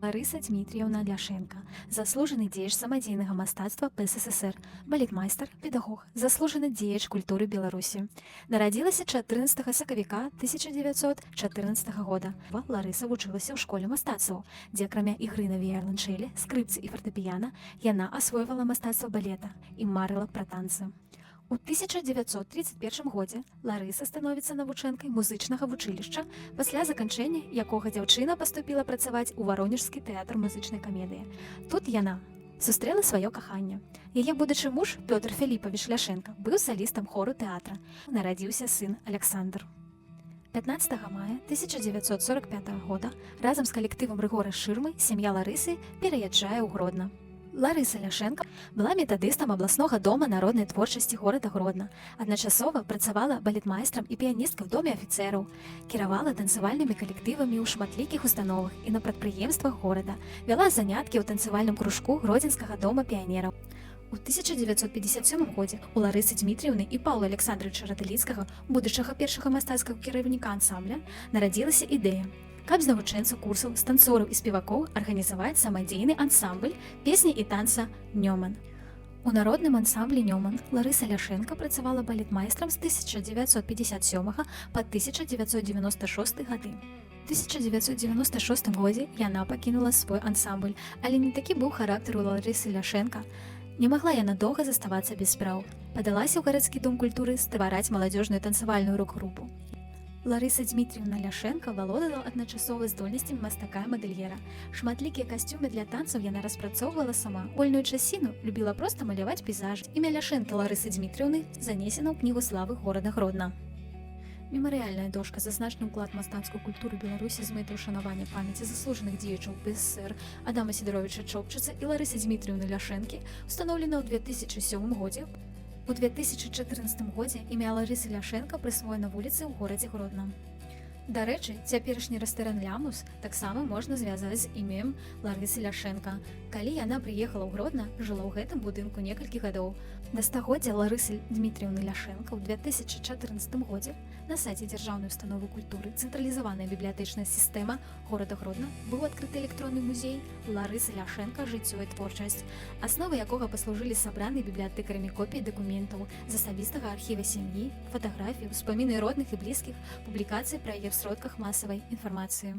Лариса Дмитріевна Ляшенко, заслужений діяч самадзейнага мастацтва ПССР, балетмайстар, педагог, заслужены дзеяч культуры Беларусі. Нарадзілася 14 сакавіка 1914 года. Ларыса вучылася ў школе мастацтваў, дзе акрамя ігры на віяланчэлі, скрыпцы і фартэпіяна яна асвойвала мастацтва балета і марыла пра танцы. У 1931 годзе Ларыса становіцца навучэнкай музычнага вучылішча, пасля заканчэння якога дзяўчына паступіла працаваць у варонежскі тэатр музычнай камедыі. Тут яна сустрэла сваё каханне. Яе будучы муж Пётр Філіпавіч Ляшенко быў салістам хору тэатра. Нарадзіўся сын Александр. 15 мая 1945 года разам з калектывам Рыгора Шырмы сям'я Ларысы пераязджае ў Гродна. Ларыса Ляшенко была метадыстам абласнога дома народнай творчасці горада Гродна. Адначасова працавала балетмайстрам і піяністкай у доме афіцэраў, кіравала танцавальнымі калектывамі ў шматлікіх установах і на прадпрыемствах горада, вяла заняткі ў танцавальным кружку Гродзенскага дома піянераў. У 1957 годзе у Ларысы Дмітріевны і Паўла Александровича Радыліцкага, будучага першага мастацкага кіраўніка ансамбля, нарадзілася ідэя, каб з навучэнцаў курсаў, з танцораў і спевакоў арганізаваць самадзейны ансамбль песні і танца «Нёман». У народным ансамблі «Нёман» Ларыса Ляшенко працавала балетмайстрам з 1957 па 1996 гады. У 1996 годзе яна пакінула свой ансамбль, але не такі быў характар у Ларысы Ляшенко. Не магла яна доўга заставацца без спраў. Падалася ў гарадскі дом культуры ствараць маладзёжную танцавальную рок-групу. Ларыса Дмітріевна Ляшенко валодала адначасова здольнасцямі мастака-мадэльера. Шматлікія касцюмы для танцаў яна распрацоўвала сама. Вольную часіну любіла проста маляваць пейзажы. Імя Ляшенко Ларысы Дмітріевны занесена ў кнігу славы горада Гродна. Мемарыяльная дошка за значны ўклад мастацкую культуру Беларусі з мэтай ушанавання памяці заслужаных дзеячаў ПССР Адама Сідоровіча Чопчыца і Ларысы Дмітріевны Ляшэнкі устаноўлена ў 2007 годзе. У 2014 годзе імя Ларысы Ляшенко прысвоена вуліцы ў горадзе Гродна. Дарэчы, цяперашні рэстаран «Лямус» таксама можна звязаць з імем Ларысы Ляшенко. Калі яна прыехала ў Гродна, жыла ў гэтым будынку некалькі гадоў. Да стагоддзя Ларысы Дмітріевны Ляшенко ў 2014 годзе на сайце дзяржаўнай установы культуры цэнтралізаваная бібліятэчная сістэма горада Гродна быў адкрыты электронны музей Ларысы Ляшенко «Жыццё і творчасць», асновы якога паслужылі сабраныя бібліятэкарамі копіі дакументаў з асабістага архіва сям'і, фатаграфій, успаміны родных і блізкіх, публікацыі пра яе в сродках масавай інфармацыі.